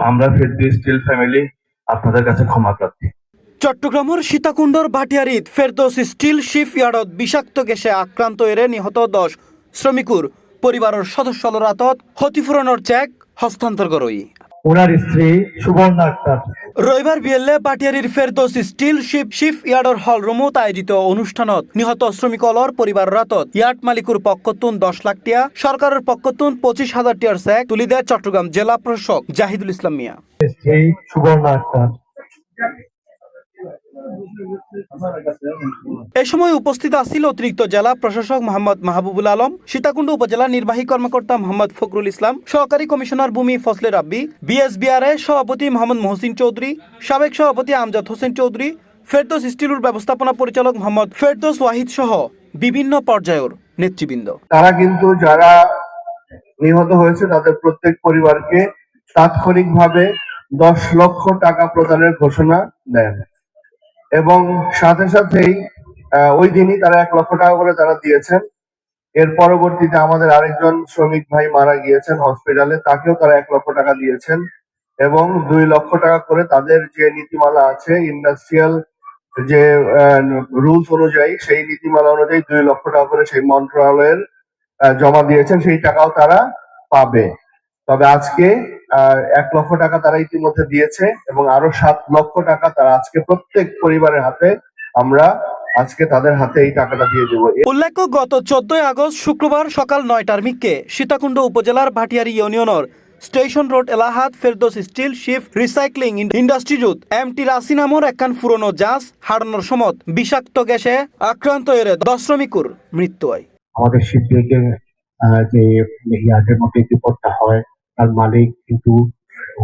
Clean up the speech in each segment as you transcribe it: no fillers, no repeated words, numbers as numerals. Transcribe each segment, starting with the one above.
আমরা Ferdous still family আপনাদের কাছে ক্ষমা প্রার্থী। চট্টগ্রামের সীতাকুণ্ডর ভাটিয়ারিত ফেরদৌস স্টিল শিপইয়ার্ডত বিষাক্ত গ্যাসে আক্রান্ত এরে নিহত 10 শ্রমিকুর পরিবারের সদস্যর হাতত ক্ষতিপূরণের চেক হস্তান্তর করই ওনার স্ত্রী সুবর্ণা আক্তার। রবিবার বিয়েলে বাটিয়ারির ফেরদৌস স্টিল শিপইয়ার্ডর হল রুমত আয়োজিত অনুষ্ঠানত নিহত শ্রমিকলর পরিবার রাতত ইয়ার্ড মালিকুর পক্ষতুন 10 লাখ টিয়া, সরকারের পক্ষতুন 25,000 টিয়ার চেক তুলি দেয় চট্টগ্রাম জেলা প্রশাসক জাহিদুল ইসলাম মিয়া। স্ত্রী সুবর্ণা আক্তার। এ সময় উপস্থিত আছিল অতিরিক্ত জেলা প্রশাসক মোহাম্মদ মাহবুবুল আলম, সীতাকুণ্ড উপজেলা নির্বাহী কর্মকর্তা মোহাম্মদ ফখরুল ইসলাম, সহকারী কমিশনার ভূমি ফজলে রাব্বি, বিএসবিআরএ সভাপতি মোহাম্মদ মহসিন চৌধুরী, সাবেক সভাপতি আমজাদ হোসেন চৌধুরী, ফেরদৌস স্টিলের ব্যবস্থাপনা পরিচালক মোহাম্মদ ফেরদৌস ওয়াহিদ সহ বিভিন্ন পর্যায়ের নেতৃবৃন্দ। তারা কিন্তু যারা নিহত হয়েছে তাদের প্রত্যেক পরিবারকে তাৎক্ষণিকভাবে 10 লক্ষ টাকা প্রদানের ঘোষণা দেন এবং সাথে সাথেই ওই দিনই তারা 1 লক্ষ টাকা করে তারা দিয়েছেন। এর পরবর্তীতে আমাদের আরেকজন শ্রমিক ভাই মারা গিয়েছেন হসপিটালে, তাকেও তারা 1 লক্ষ টাকা দিয়েছেন এবং 2 লক্ষ টাকা করে তাদের যে নীতিমালা আছে ইন্ডাস্ট্রিয়াল যে রুলস অনুযায়ী, সেই নীতিমালা অনুযায়ী 2 লক্ষ টাকা করে সেই মন্ত্রণালয়ের জমা দিয়েছেন, সেই টাকাও তারা পাবে। তবে আজকে 1 লক্ষ টাকা তারা ইতিমধ্যে দিয়েছে এবং আরো 7 লক্ষ টাকা তারা আজকে প্রত্যেক পরিবারের হাতে আমরা আজকে তাদের হাতে এই টাকাটা দিয়ে দেব। উল্লেখ্য, গত 14 আগস্ট শুক্রবার সকাল 9টার মিকে সীতাকুণ্ড উপজেলার ভাটিয়ারি ইউনিয়নের স্টেশন রোড এলাহাত ফেরদৌস স্টিল শিপ রিসাইক্লিং ইন্ডাস্ট্রিজুত এমটি রাসি নামের একখান পুরনো জাহাজ হারানোর সময় বিষাক্ত গ্যাসে আক্রান্ত এর 10 শ্রমিকুর মৃত্যু হয়। আমাদের শিপবিল্ডিং যে ইয়ার্ডের মধ্যে বিপদটা হয়, তার মালিক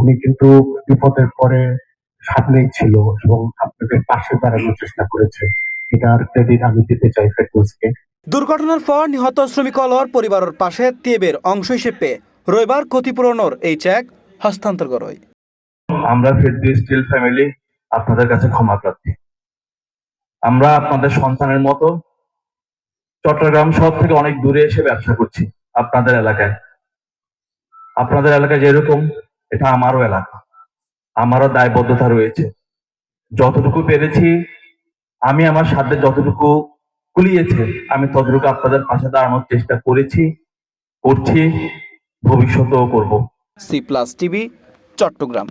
উনি কিন্তু বিপদের পরে সামনেই ছিল এবং আপনাদের পাশে দাঁড়ানোর চেষ্টা করেছে। এটার ক্রেডিট আমি দিতে চাই ফেরদৌসকে। দুর্ঘটনার পর নিহত শ্রমিকলর পরিবারের পাশে তিয়াবের অংশ হিসেবে রবিবার ক্ষতিপূরণের এই চেক হস্তান্তর করা হয়। আমরা ফেরদৌস স্টিল ফ্যামিলি আপনাদের কাছে ক্ষমা প্রার্থী। আমরা আপনাদের সন্তানের মতো চট্টগ্রাম শহর থেকে অনেক দূরে এসে ব্যবসা করছি আপনাদের এলাকায়। আপনাদের এলাকায় যেরকম, এটা আমারও এলাকা, আমারও দায়বদ্ধতা রয়েছে। যতটুকু পেরেছি, আমি আমার সাধ্যে যতটুকু কুলিয়েছে, আমি ততটুকু আপনাদের পাশে দাঁড়ানোর চেষ্টা করেছি, করছি, ভবিষ্যতেও করব। C+ TV, Chittagong.